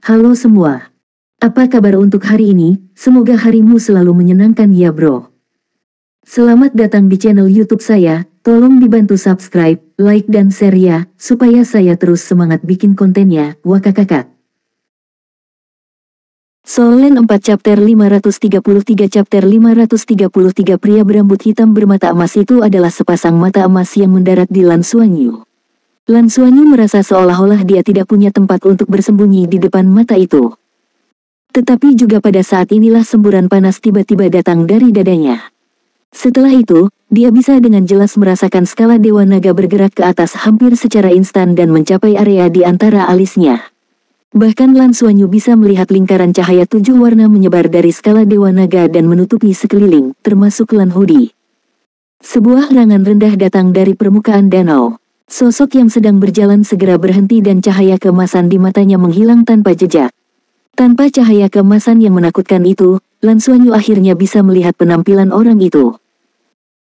Halo semua. Apa kabar untuk hari ini? Semoga harimu selalu menyenangkan ya bro. Selamat datang di channel YouTube saya. Tolong dibantu subscribe, like dan share ya, supaya saya terus semangat bikin kontennya. Wakakakak. Soal 4 chapter 533 chapter 533 pria berambut hitam bermata emas itu adalah sepasang mata emas yang mendarat di Lan Xuanyu. Lan Xuanyu merasa seolah-olah dia tidak punya tempat untuk bersembunyi di depan mata itu. Tetapi juga pada saat inilah semburan panas tiba-tiba datang dari dadanya. Setelah itu, dia bisa dengan jelas merasakan skala Dewa Naga bergerak ke atas hampir secara instan dan mencapai area di antara alisnya. Bahkan Lan Xuanyu bisa melihat lingkaran cahaya 7 warna menyebar dari skala Dewa Naga dan menutupi sekeliling, termasuk Lan Hudi. Sebuah harangan rendah datang dari permukaan danau. Sosok yang sedang berjalan segera berhenti dan cahaya keemasan di matanya menghilang tanpa jejak. Tanpa cahaya keemasan yang menakutkan itu, Lan Xuanyu akhirnya bisa melihat penampilan orang itu.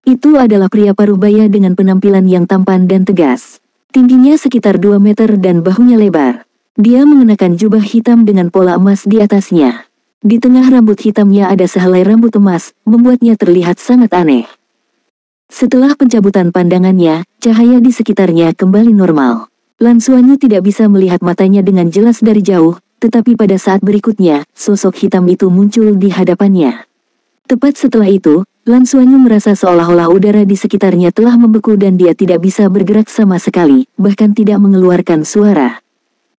Itu adalah pria parubaya dengan penampilan yang tampan dan tegas. Tingginya sekitar 2 meter dan bahunya lebar. Dia mengenakan jubah hitam dengan pola emas di atasnya. Di tengah rambut hitamnya ada sehelai rambut emas, membuatnya terlihat sangat aneh. Setelah pencabutan pandangannya, cahaya di sekitarnya kembali normal. Lan Xuanyu tidak bisa melihat matanya dengan jelas dari jauh, tetapi pada saat berikutnya, sosok hitam itu muncul di hadapannya. Tepat setelah itu, Lan Xuanyu merasa seolah-olah udara di sekitarnya telah membeku dan dia tidak bisa bergerak sama sekali, bahkan tidak mengeluarkan suara.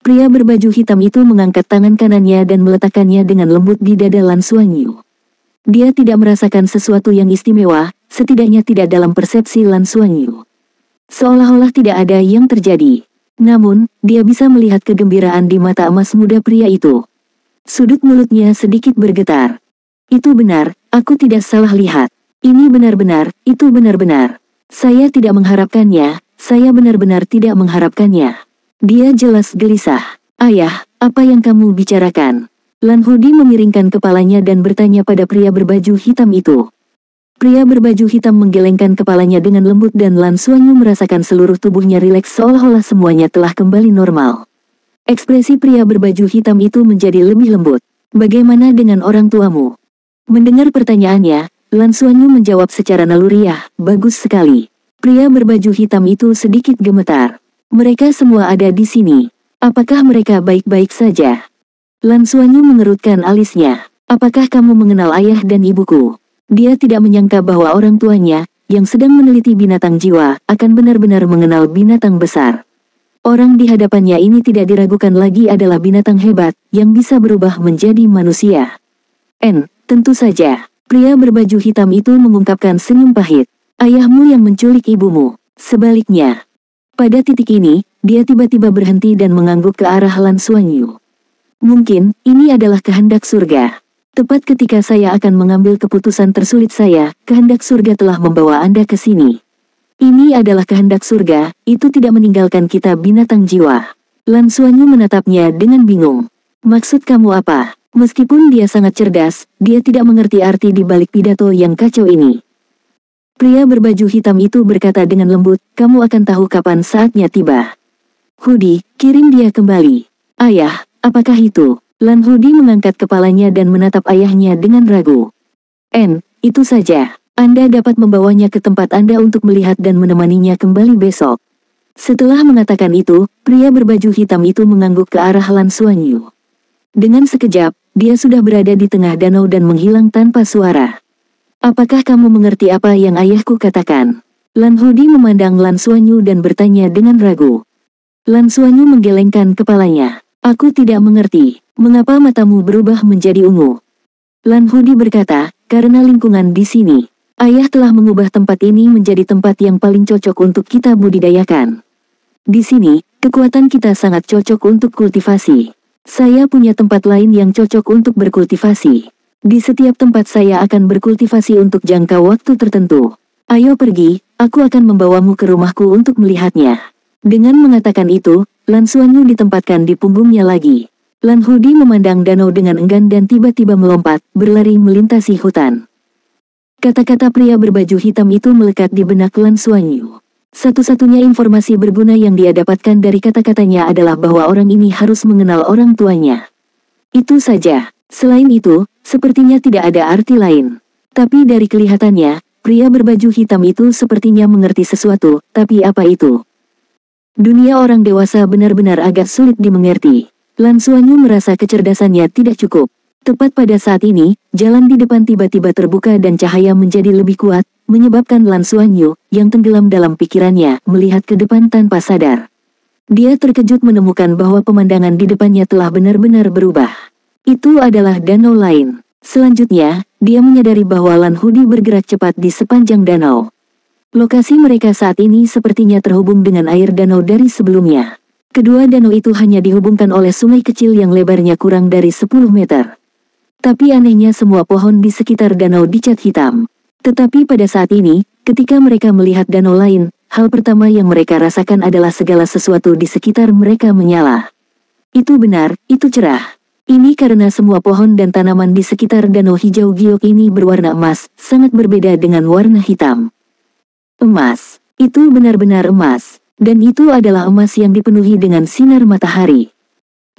Pria berbaju hitam itu mengangkat tangan kanannya dan meletakkannya dengan lembut di dada Lan Xuanyu. Dia tidak merasakan sesuatu yang istimewa, setidaknya tidak dalam persepsi Lan Xuanyu. Seolah-olah tidak ada yang terjadi. Namun, dia bisa melihat kegembiraan di mata emas muda pria itu. Sudut mulutnya sedikit bergetar. Itu benar, aku tidak salah lihat. Ini benar-benar, itu benar-benar. Saya tidak mengharapkannya, saya benar-benar tidak mengharapkannya. Dia jelas gelisah. Ayah, apa yang kamu bicarakan? Lan Hudi memiringkan kepalanya dan bertanya pada pria berbaju hitam itu. Pria berbaju hitam menggelengkan kepalanya dengan lembut dan Lan Xuanyu merasakan seluruh tubuhnya rileks seolah-olah semuanya telah kembali normal. Ekspresi pria berbaju hitam itu menjadi lebih lembut. Bagaimana dengan orang tuamu? Mendengar pertanyaannya, Lan Xuanyu menjawab secara naluriah, bagus sekali. Pria berbaju hitam itu sedikit gemetar. Mereka semua ada di sini. Apakah mereka baik-baik saja? Lan Xuanyu mengerutkan alisnya. Apakah kamu mengenal ayah dan ibuku? Dia tidak menyangka bahwa orang tuanya, yang sedang meneliti binatang jiwa, akan benar-benar mengenal binatang besar. Orang di hadapannya ini tidak diragukan lagi adalah binatang hebat, yang bisa berubah menjadi manusia. Tentu saja. Pria berbaju hitam itu mengungkapkan senyum pahit. Ayahmu yang menculik ibumu. Sebaliknya. Pada titik ini, dia tiba-tiba berhenti dan mengangguk ke arah Lan Xuanyu. Mungkin, ini adalah kehendak surga. Tepat ketika saya akan mengambil keputusan tersulit saya, kehendak surga telah membawa Anda ke sini. Ini adalah kehendak surga, itu tidak meninggalkan kita binatang jiwa. Lan Xuanyu menatapnya dengan bingung. Maksud kamu apa? Meskipun dia sangat cerdas, dia tidak mengerti arti di balik pidato yang kacau ini. Pria berbaju hitam itu berkata dengan lembut, kamu akan tahu kapan saatnya tiba. Hudi, kirim dia kembali. Ayah, apakah itu? Lan Hudi mengangkat kepalanya dan menatap ayahnya dengan ragu. Itu saja. Anda dapat membawanya ke tempat Anda untuk melihat dan menemaninya kembali besok. Setelah mengatakan itu, pria berbaju hitam itu mengangguk ke arah Lan Xuanyu. Dengan sekejap, dia sudah berada di tengah danau dan menghilang tanpa suara. Apakah kamu mengerti apa yang ayahku katakan? Lan Hudi memandang Lan Xuanyu dan bertanya dengan ragu. Lan Xuanyu menggelengkan kepalanya. Aku tidak mengerti. Mengapa matamu berubah menjadi ungu? Lan Hudi berkata, karena lingkungan di sini. Ayah telah mengubah tempat ini menjadi tempat yang paling cocok untuk kita budidayakan. Di sini, kekuatan kita sangat cocok untuk kultivasi. Saya punya tempat lain yang cocok untuk berkultivasi. Di setiap tempat saya akan berkultivasi untuk jangka waktu tertentu. Ayo pergi, aku akan membawamu ke rumahku untuk melihatnya. Dengan mengatakan itu, Lan Xuanyu ditempatkan di punggungnya lagi. Lan Hudi memandang danau dengan enggan dan tiba-tiba melompat, berlari melintasi hutan. Kata-kata pria berbaju hitam itu melekat di benak Lan Xuanyu. Satu-satunya informasi berguna yang dia dapatkan dari kata-katanya adalah bahwa orang ini harus mengenal orang tuanya. Itu saja. Selain itu, sepertinya tidak ada arti lain. Tapi dari kelihatannya, pria berbaju hitam itu sepertinya mengerti sesuatu, tapi apa itu? Dunia orang dewasa benar-benar agak sulit dimengerti. Lan Xuanyu merasa kecerdasannya tidak cukup. Tepat pada saat ini, jalan di depan tiba-tiba terbuka dan cahaya menjadi lebih kuat, menyebabkan Lan Xuanyu, yang tenggelam dalam pikirannya, melihat ke depan tanpa sadar. Dia terkejut menemukan bahwa pemandangan di depannya telah benar-benar berubah. Itu adalah danau lain. Selanjutnya, dia menyadari bahwa Lan Hudi bergerak cepat di sepanjang danau. Lokasi mereka saat ini sepertinya terhubung dengan air danau dari sebelumnya. Kedua danau itu hanya dihubungkan oleh sungai kecil yang lebarnya kurang dari 10 meter. Tapi anehnya semua pohon di sekitar danau dicat hitam. Tetapi pada saat ini, ketika mereka melihat danau lain, hal pertama yang mereka rasakan adalah segala sesuatu di sekitar mereka menyala. Itu benar, itu cerah. Ini karena semua pohon dan tanaman di sekitar danau hijau giok ini berwarna emas, sangat berbeda dengan warna hitam. Emas. Itu benar-benar emas. Dan itu adalah emas yang dipenuhi dengan sinar matahari.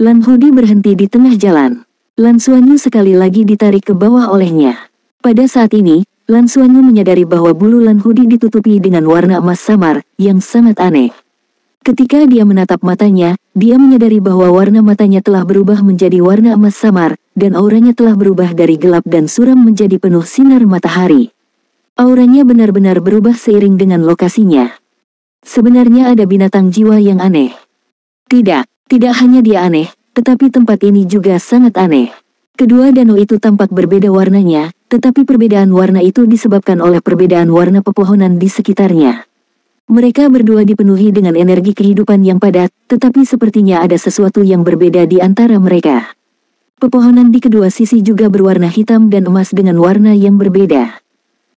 Lan Hudi berhenti di tengah jalan. Lan Xuanyu sekali lagi ditarik ke bawah olehnya. Pada saat ini, Lan Xuanyu menyadari bahwa bulu Lan Hudi ditutupi dengan warna emas samar, yang sangat aneh. Ketika dia menatap matanya, dia menyadari bahwa warna matanya telah berubah menjadi warna emas samar, dan auranya telah berubah dari gelap dan suram menjadi penuh sinar matahari. Auranya benar-benar berubah seiring dengan lokasinya. Sebenarnya ada binatang jiwa yang aneh. Tidak hanya dia aneh, tetapi tempat ini juga sangat aneh. Kedua danau itu tampak berbeda warnanya, tetapi perbedaan warna itu disebabkan oleh perbedaan warna pepohonan di sekitarnya. Mereka berdua dipenuhi dengan energi kehidupan yang padat, tetapi sepertinya ada sesuatu yang berbeda di antara mereka. Pepohonan di kedua sisi juga berwarna hitam dan emas dengan warna yang berbeda.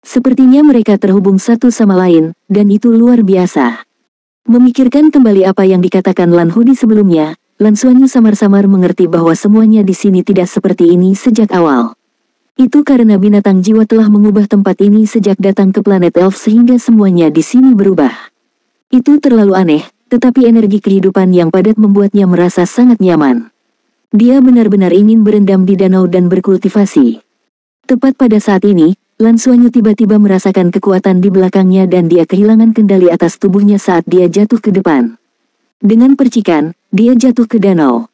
Sepertinya mereka terhubung satu sama lain, dan itu luar biasa. Memikirkan kembali apa yang dikatakan Lan Hudi sebelumnya, Lan Xuanyu samar-samar mengerti bahwa semuanya di sini tidak seperti ini sejak awal. Itu karena binatang jiwa telah mengubah tempat ini sejak datang ke planet Elf sehingga semuanya di sini berubah. Itu terlalu aneh, tetapi energi kehidupan yang padat membuatnya merasa sangat nyaman. Dia benar-benar ingin berendam di danau dan berkultivasi. Tepat pada saat ini, Lan Xuanyu tiba-tiba merasakan kekuatan di belakangnya dan dia kehilangan kendali atas tubuhnya saat dia jatuh ke depan. Dengan percikan, dia jatuh ke danau.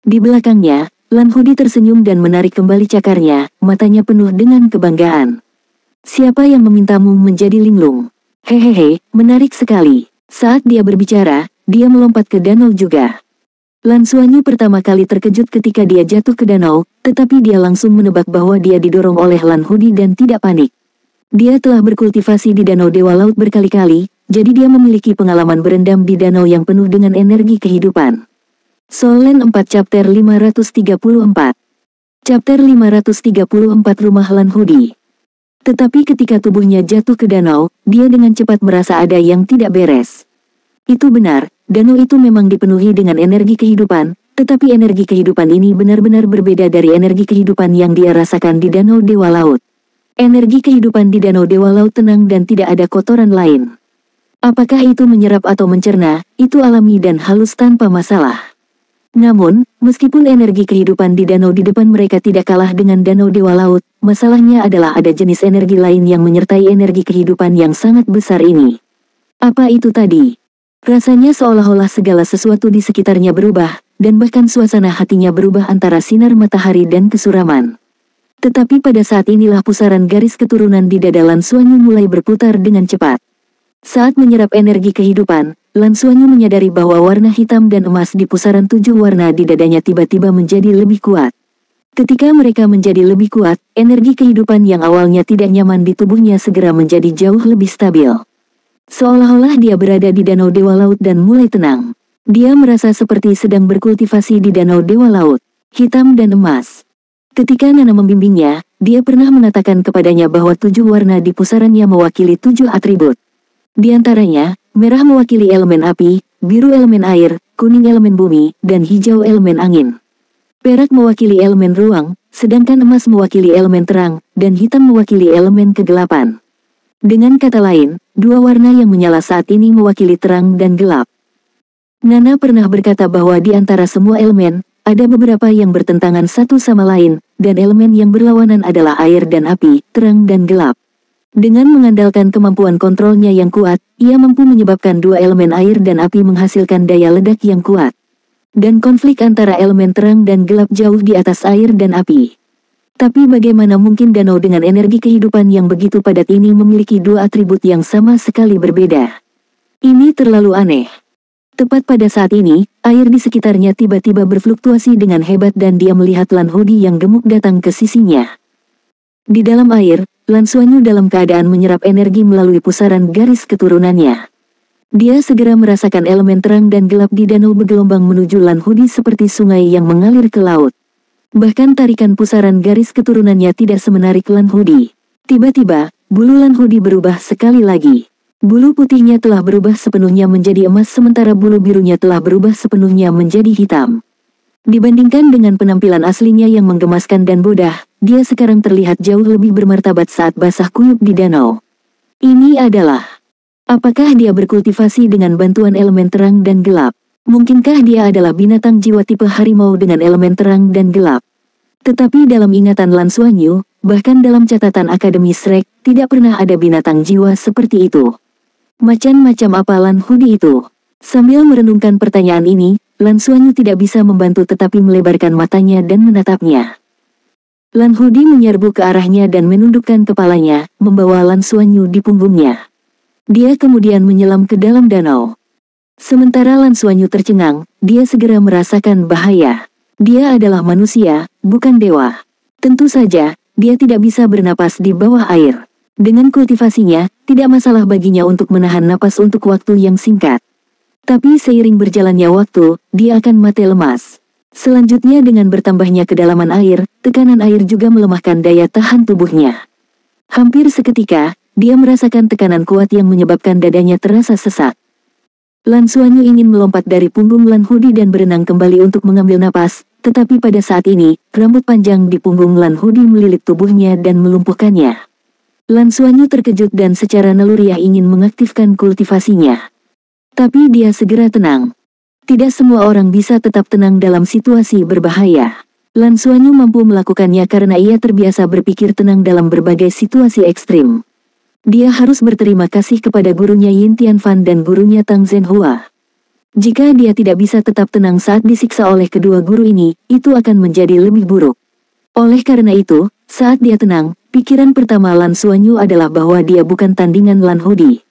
Di belakangnya, Lan Hudi tersenyum dan menarik kembali cakarnya, matanya penuh dengan kebanggaan. Siapa yang memintamu menjadi linglung? Hehehe, menarik sekali. Saat dia berbicara, dia melompat ke danau juga. Lan Xuanyu pertama kali terkejut ketika dia jatuh ke danau, tetapi dia langsung menebak bahwa dia didorong oleh Lan Hudi dan tidak panik. Dia telah berkultivasi di danau Dewa Laut berkali-kali, jadi dia memiliki pengalaman berendam di danau yang penuh dengan energi kehidupan. Soul Land 4 Chapter 534 Chapter 534 Rumah Lan Hudi. Tetapi ketika tubuhnya jatuh ke danau, dia dengan cepat merasa ada yang tidak beres. Itu benar, danau itu memang dipenuhi dengan energi kehidupan, tetapi energi kehidupan ini benar-benar berbeda dari energi kehidupan yang dia rasakan di danau Dewa Laut. Energi kehidupan di danau Dewa Laut tenang dan tidak ada kotoran lain. Apakah itu menyerap atau mencerna, itu alami dan halus tanpa masalah. Namun, meskipun energi kehidupan di danau di depan mereka tidak kalah dengan danau Dewa Laut, masalahnya adalah ada jenis energi lain yang menyertai energi kehidupan yang sangat besar ini. Apa itu tadi? Rasanya seolah-olah segala sesuatu di sekitarnya berubah, dan bahkan suasana hatinya berubah antara sinar matahari dan kesuraman. Tetapi pada saat inilah pusaran garis keturunan di dada Lan Xuanyu mulai berputar dengan cepat. Saat menyerap energi kehidupan, Lan Xuanyu menyadari bahwa warna hitam dan emas di pusaran 7 warna di dadanya tiba-tiba menjadi lebih kuat. Ketika mereka menjadi lebih kuat, energi kehidupan yang awalnya tidak nyaman di tubuhnya segera menjadi jauh lebih stabil. Seolah-olah dia berada di danau Dewa Laut dan mulai tenang. Dia merasa seperti sedang berkultivasi di danau Dewa Laut, hitam dan emas. Ketika Nana membimbingnya, dia pernah mengatakan kepadanya bahwa 7 warna di pusarannya mewakili 7 atribut. Di antaranya, merah mewakili elemen api, biru elemen air, kuning elemen bumi, dan hijau elemen angin. Perak mewakili elemen ruang, sedangkan emas mewakili elemen terang, dan hitam mewakili elemen kegelapan. Dengan kata lain, 2 warna yang menyala saat ini mewakili terang dan gelap. Nana pernah berkata bahwa di antara semua elemen, ada beberapa yang bertentangan satu sama lain, dan elemen yang berlawanan adalah air dan api, terang dan gelap. Dengan mengandalkan kemampuan kontrolnya yang kuat, ia mampu menyebabkan dua elemen air dan api menghasilkan daya ledak yang kuat. Dan konflik antara elemen terang dan gelap jauh di atas air dan api. Tapi bagaimana mungkin danau dengan energi kehidupan yang begitu padat ini memiliki dua atribut yang sama sekali berbeda? Ini terlalu aneh. Tepat pada saat ini, air di sekitarnya tiba-tiba berfluktuasi dengan hebat dan dia melihat Lan Hudi yang gemuk datang ke sisinya. Di dalam air, Lan Xuanyu dalam keadaan menyerap energi melalui pusaran garis keturunannya. Dia segera merasakan elemen terang dan gelap di danau bergelombang menuju Lan Hudi seperti sungai yang mengalir ke laut. Bahkan tarikan pusaran garis keturunannya tidak semenarik Lan Hudi. Tiba-tiba, bulu Lan Hudi berubah sekali lagi. Bulu putihnya telah berubah sepenuhnya menjadi emas sementara bulu birunya telah berubah sepenuhnya menjadi hitam. Dibandingkan dengan penampilan aslinya yang menggemaskan dan bodah, dia sekarang terlihat jauh lebih bermartabat saat basah kuyup di danau. Ini adalah... Apakah dia berkultivasi dengan bantuan elemen terang dan gelap? Mungkinkah dia adalah binatang jiwa tipe harimau dengan elemen terang dan gelap? Tetapi dalam ingatan Lan Xuanyu, bahkan dalam catatan Akademi Shrek, tidak pernah ada binatang jiwa seperti itu. Macam-macam apa Lan Hudi itu? Sambil merenungkan pertanyaan ini, Lan Xuanyu tidak bisa membantu tetapi melebarkan matanya dan menatapnya. Lan Hudi menyerbu ke arahnya dan menundukkan kepalanya, membawa Lan Xuanyu di punggungnya. Dia kemudian menyelam ke dalam danau. Sementara Lan Xuanyu tercengang, dia segera merasakan bahaya. Dia adalah manusia, bukan dewa. Tentu saja, dia tidak bisa bernapas di bawah air. Dengan kultivasinya, tidak masalah baginya untuk menahan napas untuk waktu yang singkat. Tapi seiring berjalannya waktu, dia akan mati lemas. Selanjutnya dengan bertambahnya kedalaman air, tekanan air juga melemahkan daya tahan tubuhnya. Hampir seketika, dia merasakan tekanan kuat yang menyebabkan dadanya terasa sesak. Lan Xuanyu ingin melompat dari punggung Lan Hudi dan berenang kembali untuk mengambil napas, tetapi pada saat ini, rambut panjang di punggung Lan Hudi melilit tubuhnya dan melumpuhkannya. Lan Xuanyu terkejut dan secara naluriah ingin mengaktifkan kultivasinya. Tapi dia segera tenang. Tidak semua orang bisa tetap tenang dalam situasi berbahaya. Lan Xuanyu mampu melakukannya karena ia terbiasa berpikir tenang dalam berbagai situasi ekstrim. Dia harus berterima kasih kepada gurunya Yin Tianfan dan gurunya Tang Zhenhua. Jika dia tidak bisa tetap tenang saat disiksa oleh kedua guru ini, itu akan menjadi lebih buruk. Oleh karena itu, saat dia tenang, pikiran pertama Lan Xuanyu adalah bahwa dia bukan tandingan Lan Hudi.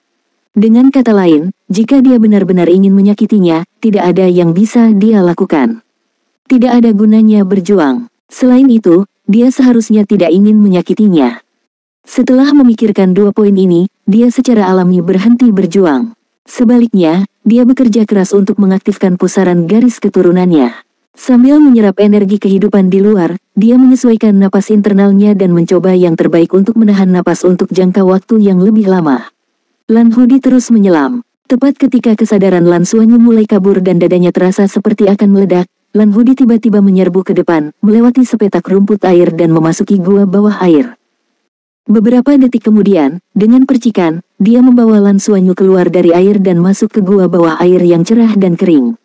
Dengan kata lain, jika dia benar-benar ingin menyakitinya, tidak ada yang bisa dia lakukan. Tidak ada gunanya berjuang. Selain itu, dia seharusnya tidak ingin menyakitinya. Setelah memikirkan dua poin ini, dia secara alami berhenti berjuang. Sebaliknya, dia bekerja keras untuk mengaktifkan pusaran garis keturunannya. Sambil menyerap energi kehidupan di luar, dia menyesuaikan napas internalnya dan mencoba yang terbaik untuk menahan napas untuk jangka waktu yang lebih lama. Lan Hudi terus menyelam. Tepat ketika kesadaran Lan Xuanyu mulai kabur dan dadanya terasa seperti akan meledak, Lan Hudi tiba-tiba menyerbu ke depan, melewati sepetak rumput air dan memasuki gua bawah air. Beberapa detik kemudian, dengan percikan, dia membawa Lan Xuanyu keluar dari air dan masuk ke gua bawah air yang cerah dan kering.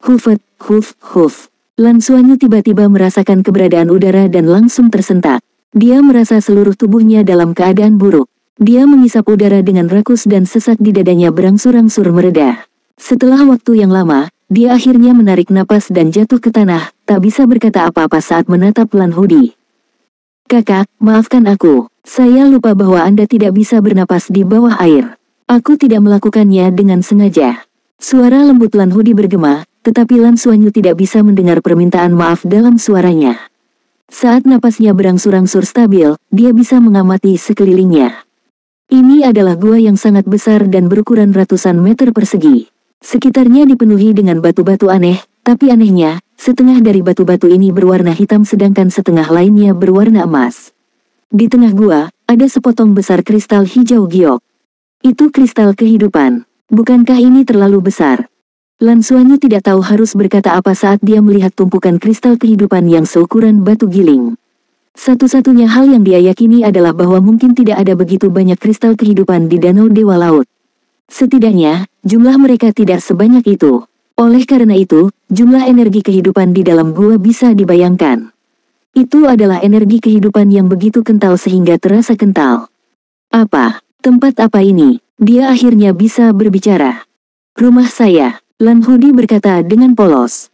Hufet, huf, huf. Lan Xuanyu tiba-tiba merasakan keberadaan udara dan langsung tersentak. Dia merasa seluruh tubuhnya dalam keadaan buruk. Dia mengisap udara dengan rakus dan sesak di dadanya berangsur-angsur mereda. Setelah waktu yang lama, dia akhirnya menarik napas dan jatuh ke tanah, tak bisa berkata apa-apa saat menatap Lan Hudi. Kakak, maafkan aku. Saya lupa bahwa Anda tidak bisa bernapas di bawah air. Aku tidak melakukannya dengan sengaja. Suara lembut Lan Hudi bergema, tetapi Lan Xuanyu tidak bisa mendengar permintaan maaf dalam suaranya. Saat napasnya berangsur-angsur stabil, dia bisa mengamati sekelilingnya. Ini adalah gua yang sangat besar dan berukuran ratusan meter persegi. Sekitarnya dipenuhi dengan batu-batu aneh, tapi anehnya, setengah dari batu-batu ini berwarna hitam sedangkan setengah lainnya berwarna emas. Di tengah gua, ada sepotong besar kristal hijau giok. Itu kristal kehidupan. Bukankah ini terlalu besar? Lan Xuanyu tidak tahu harus berkata apa saat dia melihat tumpukan kristal kehidupan yang seukuran batu giling. Satu-satunya hal yang dia yakini adalah bahwa mungkin tidak ada begitu banyak kristal kehidupan di Danau Dewa Laut. Setidaknya, jumlah mereka tidak sebanyak itu. Oleh karena itu, jumlah energi kehidupan di dalam gua bisa dibayangkan. Itu adalah energi kehidupan yang begitu kental sehingga terasa kental. Apa? Tempat apa ini? Dia akhirnya bisa berbicara. Rumah saya, Lan Hudi berkata dengan polos.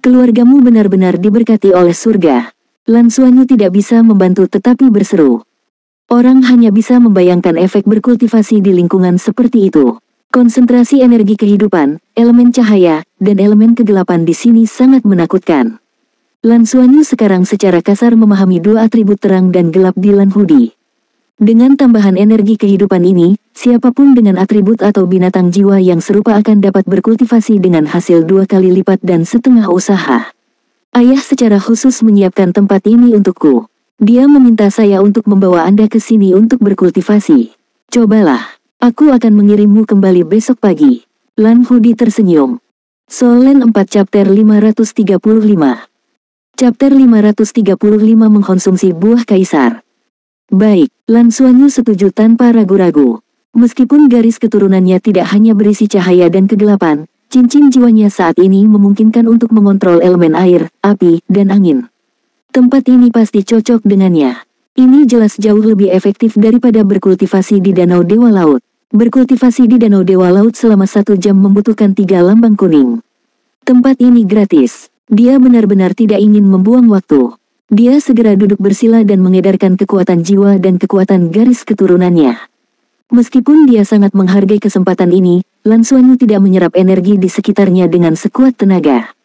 Keluargamu benar-benar diberkati oleh surga. Lan Xuanyu tidak bisa membantu tetapi berseru. Orang hanya bisa membayangkan efek berkultivasi di lingkungan seperti itu. Konsentrasi energi kehidupan, elemen cahaya, dan elemen kegelapan di sini sangat menakutkan. Lan Xuanyu sekarang secara kasar memahami dua atribut terang dan gelap di Lan Hudi. Dengan tambahan energi kehidupan ini, siapapun dengan atribut atau binatang jiwa yang serupa akan dapat berkultivasi dengan hasil 2 kali lipat dan setengah usaha. Ayah secara khusus menyiapkan tempat ini untukku. Dia meminta saya untuk membawa Anda ke sini untuk berkultivasi. Cobalah, aku akan mengirimmu kembali besok pagi. Lan Hudi tersenyum. Solen 4 chapter 535. Chapter 535 mengkonsumsi buah kaisar. Baik, Lan Xuanyu setuju tanpa ragu-ragu. Meskipun garis keturunannya tidak hanya berisi cahaya dan kegelapan, cincin jiwanya saat ini memungkinkan untuk mengontrol elemen air, api, dan angin. Tempat ini pasti cocok dengannya. Ini jelas jauh lebih efektif daripada berkultivasi di Danau Dewa Laut. Berkultivasi di Danau Dewa Laut selama 1 jam membutuhkan 3 lambang kuning. Tempat ini gratis. Dia benar-benar tidak ingin membuang waktu. Dia segera duduk bersila dan mengedarkan kekuatan jiwa dan kekuatan garis keturunannya. Meskipun dia sangat menghargai kesempatan ini, Lan Xuanyu tidak menyerap energi di sekitarnya dengan sekuat tenaga.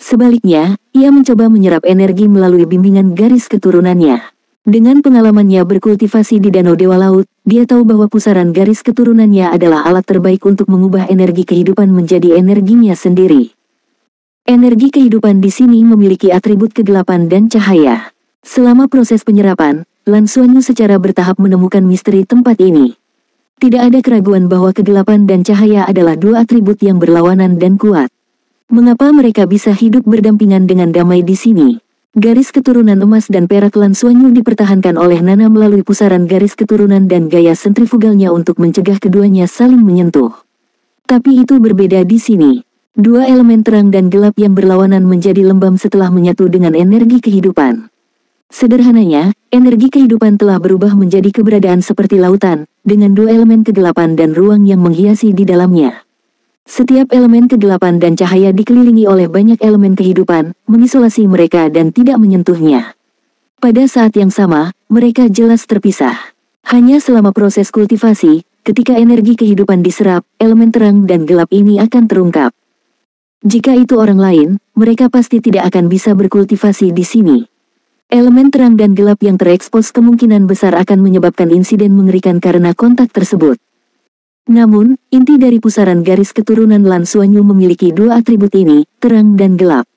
Sebaliknya, ia mencoba menyerap energi melalui bimbingan garis keturunannya. Dengan pengalamannya berkultivasi di Danau Dewa Laut, dia tahu bahwa pusaran garis keturunannya adalah alat terbaik untuk mengubah energi kehidupan menjadi energinya sendiri. Energi kehidupan di sini memiliki atribut kegelapan dan cahaya. Selama proses penyerapan, Lan Xuanyu secara bertahap menemukan misteri tempat ini. Tidak ada keraguan bahwa kegelapan dan cahaya adalah dua atribut yang berlawanan dan kuat. Mengapa mereka bisa hidup berdampingan dengan damai di sini? Garis keturunan emas dan perak Lan Xuanyu dipertahankan oleh Nana melalui pusaran garis keturunan dan gaya sentrifugalnya untuk mencegah keduanya saling menyentuh. Tapi itu berbeda di sini. Dua elemen terang dan gelap yang berlawanan menjadi lembam setelah menyatu dengan energi kehidupan. Sederhananya, energi kehidupan telah berubah menjadi keberadaan seperti lautan, dengan dua elemen kegelapan dan ruang yang menghiasi di dalamnya. Setiap elemen kegelapan dan cahaya dikelilingi oleh banyak elemen kehidupan, mengisolasi mereka dan tidak menyentuhnya. Pada saat yang sama, mereka jelas terpisah. Hanya selama proses kultivasi, ketika energi kehidupan diserap, elemen terang dan gelap ini akan terungkap. Jika itu orang lain, mereka pasti tidak akan bisa berkultivasi di sini. Elemen terang dan gelap yang terekspos kemungkinan besar akan menyebabkan insiden mengerikan karena kontak tersebut. Namun, inti dari pusaran garis keturunan Lan Xuanyu memiliki dua atribut ini, terang dan gelap.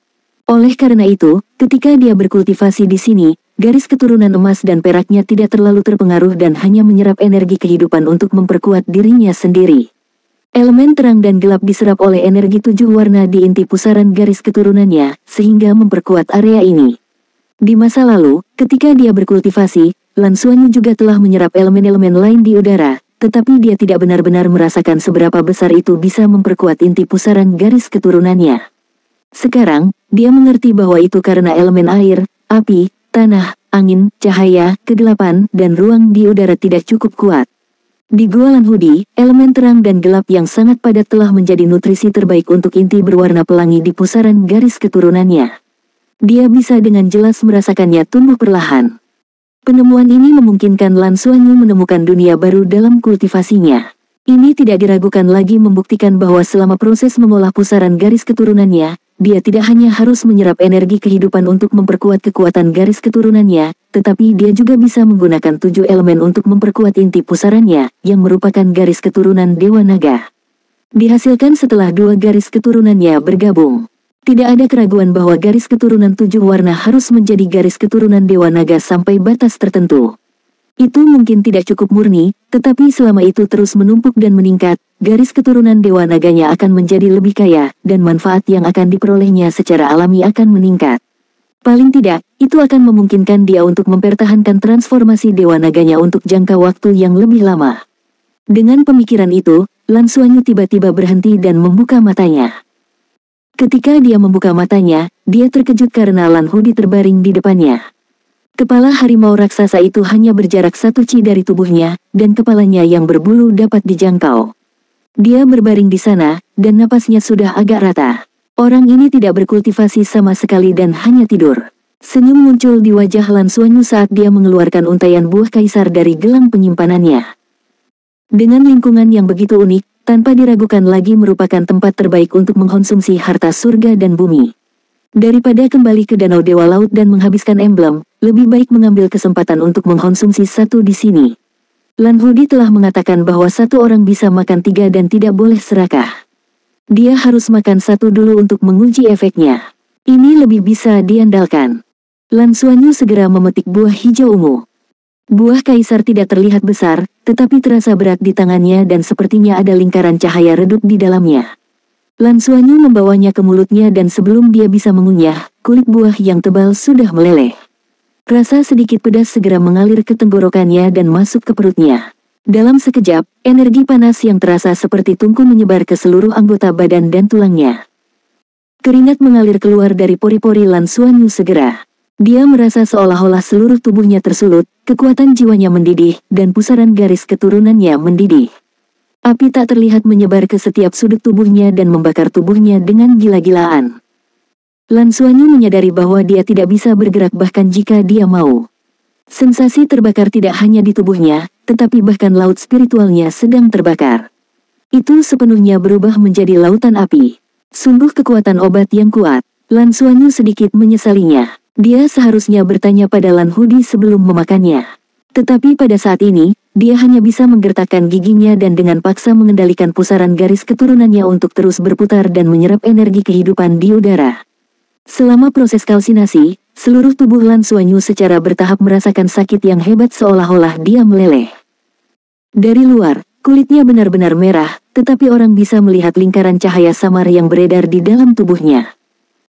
Oleh karena itu, ketika dia berkultivasi di sini, garis keturunan emas dan peraknya tidak terlalu terpengaruh dan hanya menyerap energi kehidupan untuk memperkuat dirinya sendiri. Elemen terang dan gelap diserap oleh energi 7 warna di inti pusaran garis keturunannya, sehingga memperkuat area ini. Di masa lalu, ketika dia berkultivasi, Lan Xuanyu juga telah menyerap elemen-elemen lain di udara, tetapi dia tidak benar-benar merasakan seberapa besar itu bisa memperkuat inti pusaran garis keturunannya. Sekarang, dia mengerti bahwa itu karena elemen air, api, tanah, angin, cahaya, kegelapan, dan ruang di udara tidak cukup kuat. Di Gua Lan Hudi, elemen terang dan gelap yang sangat padat telah menjadi nutrisi terbaik untuk inti berwarna pelangi di pusaran garis keturunannya. Dia bisa dengan jelas merasakannya tumbuh perlahan. Penemuan ini memungkinkan Lan Xuanyu menemukan dunia baru dalam kultivasinya. Ini tidak diragukan lagi membuktikan bahwa selama proses mengolah pusaran garis keturunannya, dia tidak hanya harus menyerap energi kehidupan untuk memperkuat kekuatan garis keturunannya, tetapi dia juga bisa menggunakan 7 elemen untuk memperkuat inti pusarannya, yang merupakan garis keturunan Dewa Naga. Dihasilkan setelah 2 garis keturunannya bergabung. Tidak ada keraguan bahwa garis keturunan 7 warna harus menjadi garis keturunan Dewa Naga sampai batas tertentu. Itu mungkin tidak cukup murni, tetapi selama itu terus menumpuk dan meningkat, garis keturunan Dewa Naganya akan menjadi lebih kaya, dan manfaat yang akan diperolehnya secara alami akan meningkat. Paling tidak, itu akan memungkinkan dia untuk mempertahankan transformasi Dewa Naganya untuk jangka waktu yang lebih lama. Dengan pemikiran itu, Lan Xuanyu tiba-tiba berhenti dan membuka matanya. Ketika dia membuka matanya, dia terkejut karena Lan Hudi terbaring di depannya. Kepala harimau raksasa itu hanya berjarak 1 ci dari tubuhnya, dan kepalanya yang berbulu dapat dijangkau. Dia berbaring di sana, dan napasnya sudah agak rata. Orang ini tidak berkultivasi sama sekali dan hanya tidur. Senyum muncul di wajah Lan Xuanyu saat dia mengeluarkan untaian buah kaisar dari gelang penyimpanannya. Dengan lingkungan yang begitu unik, tanpa diragukan lagi merupakan tempat terbaik untuk mengkonsumsi harta surga dan bumi. Daripada kembali ke Danau Dewa Laut dan menghabiskan emblem, lebih baik mengambil kesempatan untuk mengkonsumsi satu di sini. Lan Hudi telah mengatakan bahwa satu orang bisa makan 3 dan tidak boleh serakah. Dia harus makan 1 dulu untuk menguji efeknya. Ini lebih bisa diandalkan. Lan Xuanyu segera memetik buah hijau ungu. Buah kaisar tidak terlihat besar, tetapi terasa berat di tangannya dan sepertinya ada lingkaran cahaya redup di dalamnya. Lan Xuanyu membawanya ke mulutnya dan sebelum dia bisa mengunyah, kulit buah yang tebal sudah meleleh. Rasa sedikit pedas segera mengalir ke tenggorokannya dan masuk ke perutnya. Dalam sekejap, energi panas yang terasa seperti tungku menyebar ke seluruh anggota badan dan tulangnya. Keringat mengalir keluar dari pori-pori Lan Xuanyu segera. Dia merasa seolah-olah seluruh tubuhnya tersulut, kekuatan jiwanya mendidih, dan pusaran garis keturunannya mendidih. Api tak terlihat menyebar ke setiap sudut tubuhnya dan membakar tubuhnya dengan gila-gilaan. Lan Xuanyu menyadari bahwa dia tidak bisa bergerak bahkan jika dia mau. Sensasi terbakar tidak hanya di tubuhnya, tetapi bahkan laut spiritualnya sedang terbakar. Itu sepenuhnya berubah menjadi lautan api. Sungguh kekuatan obat yang kuat. Lan Xuanyu sedikit menyesalinya. Dia seharusnya bertanya pada Lan Hudi sebelum memakannya. Tetapi pada saat ini, dia hanya bisa menggertakkan giginya dan dengan paksa mengendalikan pusaran garis keturunannya untuk terus berputar dan menyerap energi kehidupan di udara. Selama proses kalsinasi, seluruh tubuh Lan Xuanyu secara bertahap merasakan sakit yang hebat seolah-olah dia meleleh. Dari luar, kulitnya benar-benar merah, tetapi orang bisa melihat lingkaran cahaya samar yang beredar di dalam tubuhnya.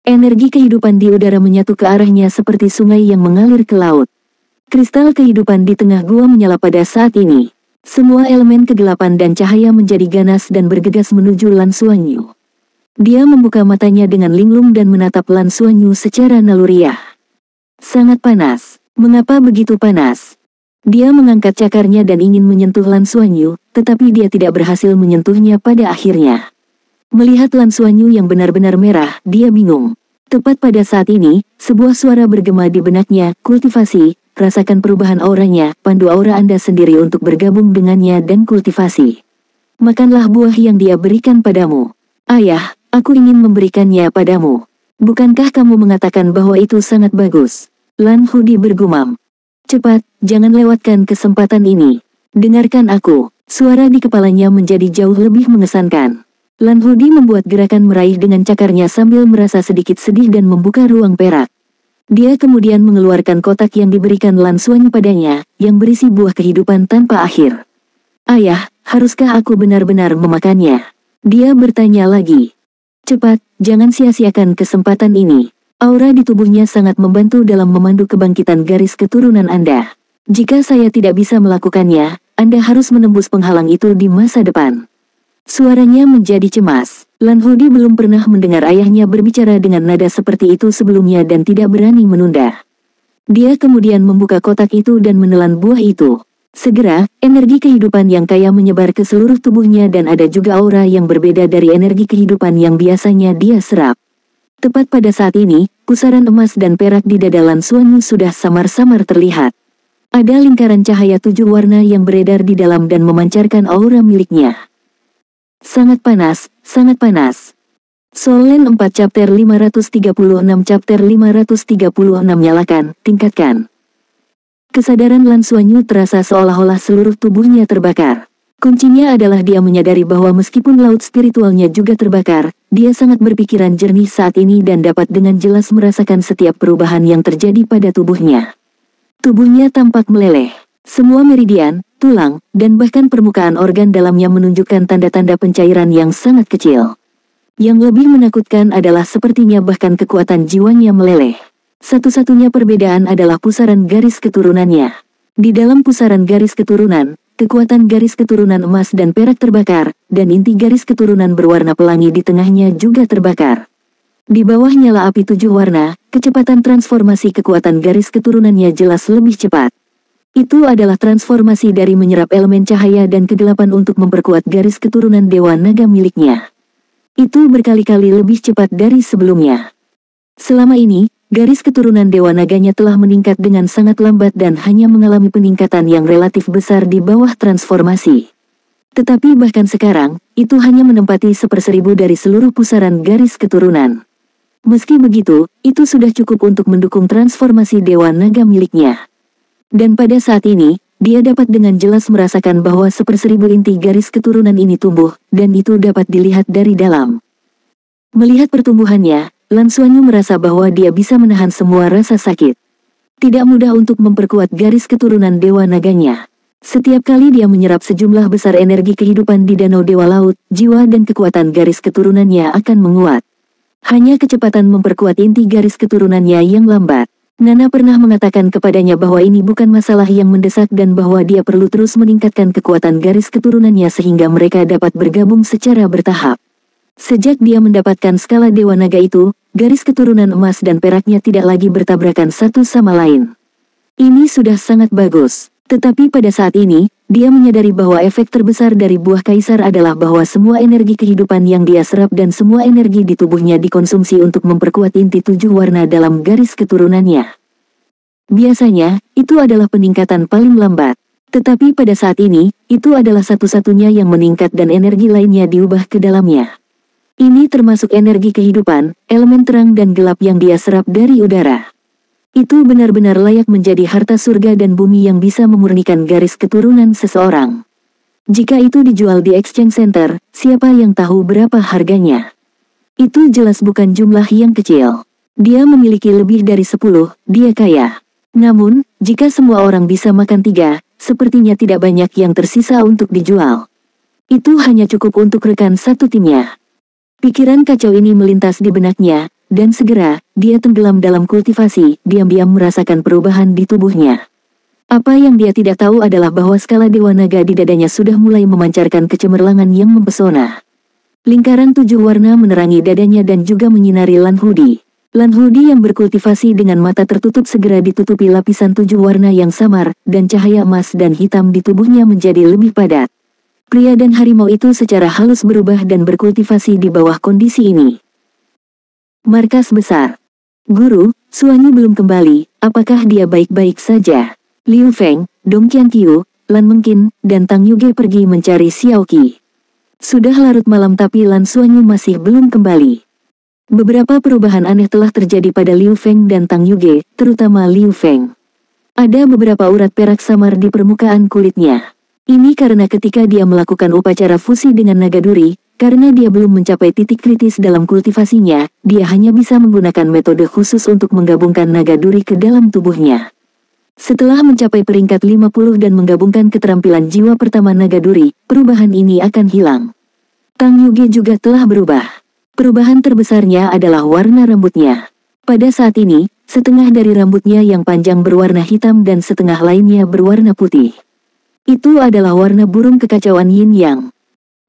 Energi kehidupan di udara menyatu ke arahnya seperti sungai yang mengalir ke laut. Kristal kehidupan di tengah gua menyala pada saat ini. Semua elemen kegelapan dan cahaya menjadi ganas dan bergegas menuju Lan Xuanyu. Dia membuka matanya dengan linglung dan menatap Lan Xuanyu secara naluriah. Sangat panas. Mengapa begitu panas? Dia mengangkat cakarnya dan ingin menyentuh Lan Xuanyu, tetapi dia tidak berhasil menyentuhnya pada akhirnya. Melihat Lan Xuanyu yang benar-benar merah, dia bingung. Tepat pada saat ini, sebuah suara bergema di benaknya, kultivasi, rasakan perubahan auranya, pandu aura Anda sendiri untuk bergabung dengannya dan kultivasi. Makanlah buah yang dia berikan padamu. Ayah, aku ingin memberikannya padamu. Bukankah kamu mengatakan bahwa itu sangat bagus? Lan Hudi bergumam. Cepat, jangan lewatkan kesempatan ini. Dengarkan aku. Suara di kepalanya menjadi jauh lebih mengesankan. Lan Hudi membuat gerakan meraih dengan cakarnya sambil merasa sedikit sedih dan membuka ruang perak. Dia kemudian mengeluarkan kotak yang diberikan Lan Xuanyu padanya, yang berisi buah kehidupan tanpa akhir. Ayah, haruskah aku benar-benar memakannya? Dia bertanya lagi. Cepat, jangan sia-siakan kesempatan ini. Aura di tubuhnya sangat membantu dalam memandu kebangkitan garis keturunan Anda. Jika saya tidak bisa melakukannya, Anda harus menembus penghalang itu di masa depan. Suaranya menjadi cemas. Lan Hudi belum pernah mendengar ayahnya berbicara dengan nada seperti itu sebelumnya dan tidak berani menunda. Dia kemudian membuka kotak itu dan menelan buah itu. Segera, energi kehidupan yang kaya menyebar ke seluruh tubuhnya dan ada juga aura yang berbeda dari energi kehidupan yang biasanya dia serap. Tepat pada saat ini, pusaran emas dan perak di dada Lan Xuanyu sudah samar-samar terlihat. Ada lingkaran cahaya 7 warna yang beredar di dalam dan memancarkan aura miliknya. Sangat panas, sangat panas. Solen 4 chapter 536 chapter 536 nyalakan, tingkatkan. Kesadaran Lan Xuanyu terasa seolah-olah seluruh tubuhnya terbakar. Kuncinya adalah dia menyadari bahwa meskipun laut spiritualnya juga terbakar, dia sangat berpikiran jernih saat ini dan dapat dengan jelas merasakan setiap perubahan yang terjadi pada tubuhnya. Tubuhnya tampak meleleh. Semua meridian, tulang, dan bahkan permukaan organ dalamnya menunjukkan tanda-tanda pencairan yang sangat kecil. Yang lebih menakutkan adalah sepertinya bahkan kekuatan jiwanya meleleh. Satu-satunya perbedaan adalah pusaran garis keturunannya. Di dalam pusaran garis keturunan, kekuatan garis keturunan emas dan perak terbakar, dan inti garis keturunan berwarna pelangi di tengahnya juga terbakar. Di bawah nyala api 7 warna, kecepatan transformasi kekuatan garis keturunannya jelas lebih cepat. Itu adalah transformasi dari menyerap elemen cahaya dan kegelapan untuk memperkuat garis keturunan Dewa Naga miliknya. Itu berkali-kali lebih cepat dari sebelumnya. Selama ini, garis keturunan Dewa Naganya telah meningkat dengan sangat lambat dan hanya mengalami peningkatan yang relatif besar di bawah transformasi. Tetapi bahkan sekarang, itu hanya menempati 1/1000 dari seluruh pusaran garis keturunan. Meski begitu, itu sudah cukup untuk mendukung transformasi Dewa Naga miliknya. Dan pada saat ini, dia dapat dengan jelas merasakan bahwa 1/1000 inti garis keturunan ini tumbuh, dan itu dapat dilihat dari dalam. Melihat pertumbuhannya, Lan Xuanyu merasa bahwa dia bisa menahan semua rasa sakit. Tidak mudah untuk memperkuat garis keturunan Dewa Naganya. Setiap kali dia menyerap sejumlah besar energi kehidupan di Danau Dewa Laut, jiwa dan kekuatan garis keturunannya akan menguat. Hanya kecepatan memperkuat inti garis keturunannya yang lambat. Nana pernah mengatakan kepadanya bahwa ini bukan masalah yang mendesak dan bahwa dia perlu terus meningkatkan kekuatan garis keturunannya sehingga mereka dapat bergabung secara bertahap. Sejak dia mendapatkan skala Dewa Naga itu, garis keturunan emas dan peraknya tidak lagi bertabrakan satu sama lain. Ini sudah sangat bagus. Tetapi pada saat ini, dia menyadari bahwa efek terbesar dari buah kaisar adalah bahwa semua energi kehidupan yang dia serap dan semua energi di tubuhnya dikonsumsi untuk memperkuat inti 7 warna dalam garis keturunannya. Biasanya, itu adalah peningkatan paling lambat. Tetapi pada saat ini, itu adalah satu-satunya yang meningkat dan energi lainnya diubah ke dalamnya. Ini termasuk energi kehidupan, elemen terang dan gelap yang dia serap dari udara. Itu benar-benar layak menjadi harta surga dan bumi yang bisa memurnikan garis keturunan seseorang. Jika itu dijual di exchange center, siapa yang tahu berapa harganya? Itu jelas bukan jumlah yang kecil. Dia memiliki lebih dari 10, dia kaya. Namun, jika semua orang bisa makan 3, sepertinya tidak banyak yang tersisa untuk dijual. Itu hanya cukup untuk rekan satu timnya. Pikiran kacau ini melintas di benaknya, dan segera, dia tenggelam dalam kultivasi, diam-diam merasakan perubahan di tubuhnya. Apa yang dia tidak tahu adalah bahwa skala Dewa Naga di dadanya sudah mulai memancarkan kecemerlangan yang mempesona. Lingkaran 7 warna menerangi dadanya dan juga menyinari Lan Hudi. Lan Hudi yang berkultivasi dengan mata tertutup segera ditutupi lapisan 7 warna yang samar, dan cahaya emas dan hitam di tubuhnya menjadi lebih padat. Pria dan harimau itu secara halus berubah dan berkultivasi di bawah kondisi ini. Markas besar. Guru, Xuanyu belum kembali, apakah dia baik-baik saja? Liu Feng, Dong Qianqiu, Lan Mengqin, dan Tang Yuge pergi mencari Xiao Qi. Sudah larut malam tapi Lan Xuanyu masih belum kembali. Beberapa perubahan aneh telah terjadi pada Liu Feng dan Tang Yuge, terutama Liu Feng. Ada beberapa urat perak samar di permukaan kulitnya. Ini karena ketika dia melakukan upacara fusi dengan naga duri, karena dia belum mencapai titik kritis dalam kultivasinya, dia hanya bisa menggunakan metode khusus untuk menggabungkan naga duri ke dalam tubuhnya. Setelah mencapai peringkat 50 dan menggabungkan keterampilan jiwa pertama naga duri, perubahan ini akan hilang. Tang Yuge juga telah berubah. Perubahan terbesarnya adalah warna rambutnya. Pada saat ini, setengah dari rambutnya yang panjang berwarna hitam dan setengah lainnya berwarna putih. Itu adalah warna burung kekacauan Yin Yang.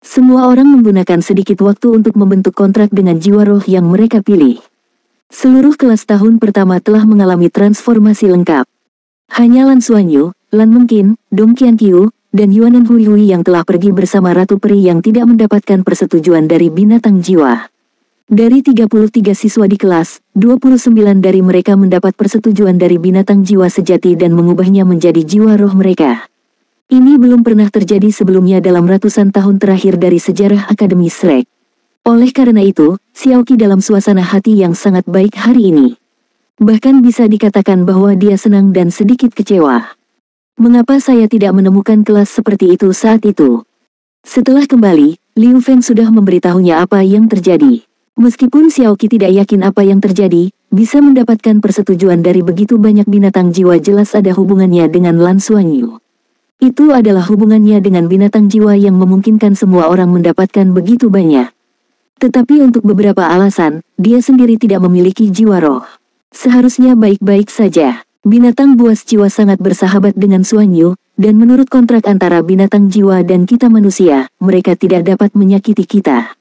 Semua orang menggunakan sedikit waktu untuk membentuk kontrak dengan jiwa roh yang mereka pilih. Seluruh kelas tahun pertama telah mengalami transformasi lengkap. Hanya Lan Xuanyu, Lan Mengqin, Dong Qianqiu, dan Yuanan Hui Hui yang telah pergi bersama Ratu Peri yang tidak mendapatkan persetujuan dari binatang jiwa. Dari 33 siswa di kelas, 29 dari mereka mendapat persetujuan dari binatang jiwa sejati dan mengubahnya menjadi jiwa roh mereka. Ini belum pernah terjadi sebelumnya dalam ratusan tahun terakhir dari sejarah Akademi Shrek. Oleh karena itu, Xiao Qi dalam suasana hati yang sangat baik hari ini. Bahkan bisa dikatakan bahwa dia senang dan sedikit kecewa. Mengapa saya tidak menemukan kelas seperti itu saat itu? Setelah kembali, Liu Feng sudah memberitahunya apa yang terjadi. Meskipun Xiao Qi tidak yakin apa yang terjadi, bisa mendapatkan persetujuan dari begitu banyak binatang jiwa jelas ada hubungannya dengan Lan Xuanyu. Itu adalah hubungannya dengan binatang jiwa yang memungkinkan semua orang mendapatkan begitu banyak. Tetapi untuk beberapa alasan, dia sendiri tidak memiliki jiwa roh. Seharusnya baik-baik saja. Binatang buas jiwa sangat bersahabat dengan Xuanyu, dan menurut kontrak antara binatang jiwa dan kita manusia, mereka tidak dapat menyakiti kita.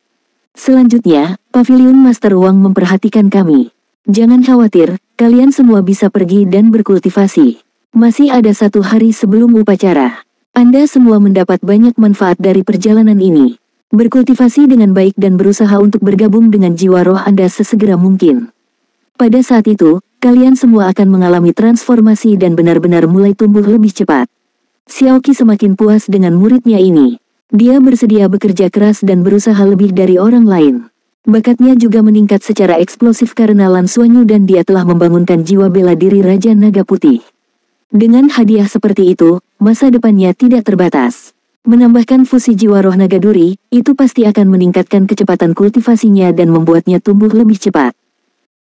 Selanjutnya, Paviliun Master Wang memperhatikan kami. Jangan khawatir, kalian semua bisa pergi dan berkultivasi. Masih ada 1 hari sebelum upacara. Anda semua mendapat banyak manfaat dari perjalanan ini. Berkultivasi dengan baik dan berusaha untuk bergabung dengan jiwa roh Anda sesegera mungkin. Pada saat itu, kalian semua akan mengalami transformasi dan benar-benar mulai tumbuh lebih cepat. Xiaoqi semakin puas dengan muridnya ini. Dia bersedia bekerja keras dan berusaha lebih dari orang lain. Bakatnya juga meningkat secara eksplosif karena Lan Xuanyu dan dia telah membangunkan jiwa bela diri Raja Naga Putih. Dengan hadiah seperti itu, masa depannya tidak terbatas. Menambahkan fusi jiwa roh naga duri, itu pasti akan meningkatkan kecepatan kultivasinya dan membuatnya tumbuh lebih cepat.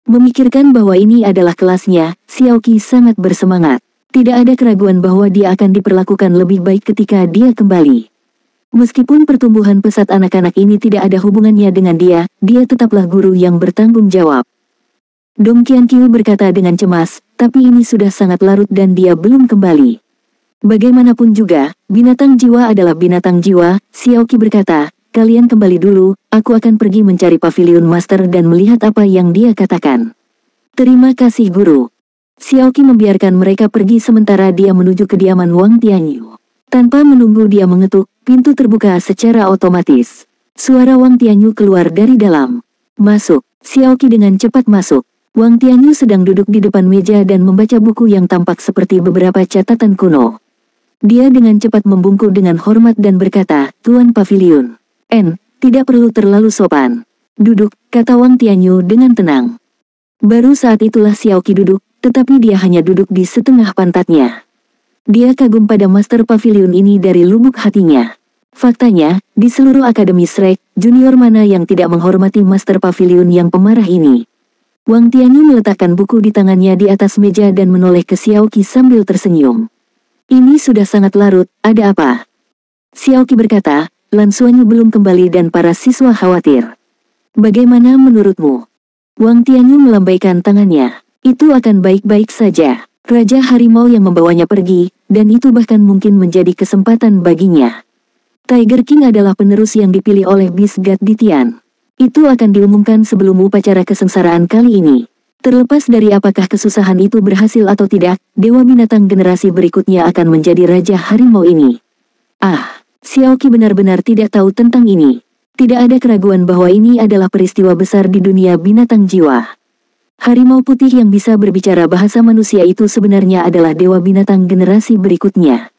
Memikirkan bahwa ini adalah kelasnya, Xiaoqi sangat bersemangat. Tidak ada keraguan bahwa dia akan diperlakukan lebih baik ketika dia kembali. Meskipun pertumbuhan pesat anak-anak ini tidak ada hubungannya dengan dia tetaplah guru yang bertanggung jawab. Dong Qianqiu berkata dengan cemas, tapi ini sudah sangat larut dan dia belum kembali. Bagaimanapun juga, binatang jiwa adalah binatang jiwa, Xiaoqi berkata, kalian kembali dulu, aku akan pergi mencari Paviliun Master dan melihat apa yang dia katakan. Terima kasih guru. Xiaoqi membiarkan mereka pergi sementara dia menuju kediaman Wang Tianyu. Tanpa menunggu dia mengetuk, pintu terbuka secara otomatis. Suara Wang Tianyu keluar dari dalam. Masuk. Xiaoqi dengan cepat masuk. Wang Tianyu sedang duduk di depan meja dan membaca buku yang tampak seperti beberapa catatan kuno. Dia dengan cepat membungkuk dengan hormat dan berkata, Tuan Paviliun. Tidak perlu terlalu sopan. Duduk, kata Wang Tianyu dengan tenang. Baru saat itulah Xiaoqi duduk, tetapi dia hanya duduk di setengah pantatnya. Dia kagum pada Master Paviliun ini dari lubuk hatinya. Faktanya, di seluruh Akademi Shrek, junior mana yang tidak menghormati Master Paviliun yang pemarah ini. Wang Tianyu meletakkan buku di tangannya di atas meja dan menoleh ke Xiaoqi sambil tersenyum. Ini sudah sangat larut, ada apa? Xiaoqi berkata, Lan Xuanyu belum kembali dan para siswa khawatir. Bagaimana menurutmu? Wang Tianyu melambaikan tangannya. Itu akan baik-baik saja. Raja Harimau yang membawanya pergi, dan itu bahkan mungkin menjadi kesempatan baginya. Tiger King adalah penerus yang dipilih oleh Bisgat Ditian. Itu akan diumumkan sebelum upacara kesengsaraan kali ini. Terlepas dari apakah kesusahan itu berhasil atau tidak, Dewa Binatang generasi berikutnya akan menjadi Raja Harimau ini. Xiaoqi benar-benar tidak tahu tentang ini. Tidak ada keraguan bahwa ini adalah peristiwa besar di dunia binatang jiwa. Harimau putih yang bisa berbicara bahasa manusia itu sebenarnya adalah Dewa Binatang generasi berikutnya.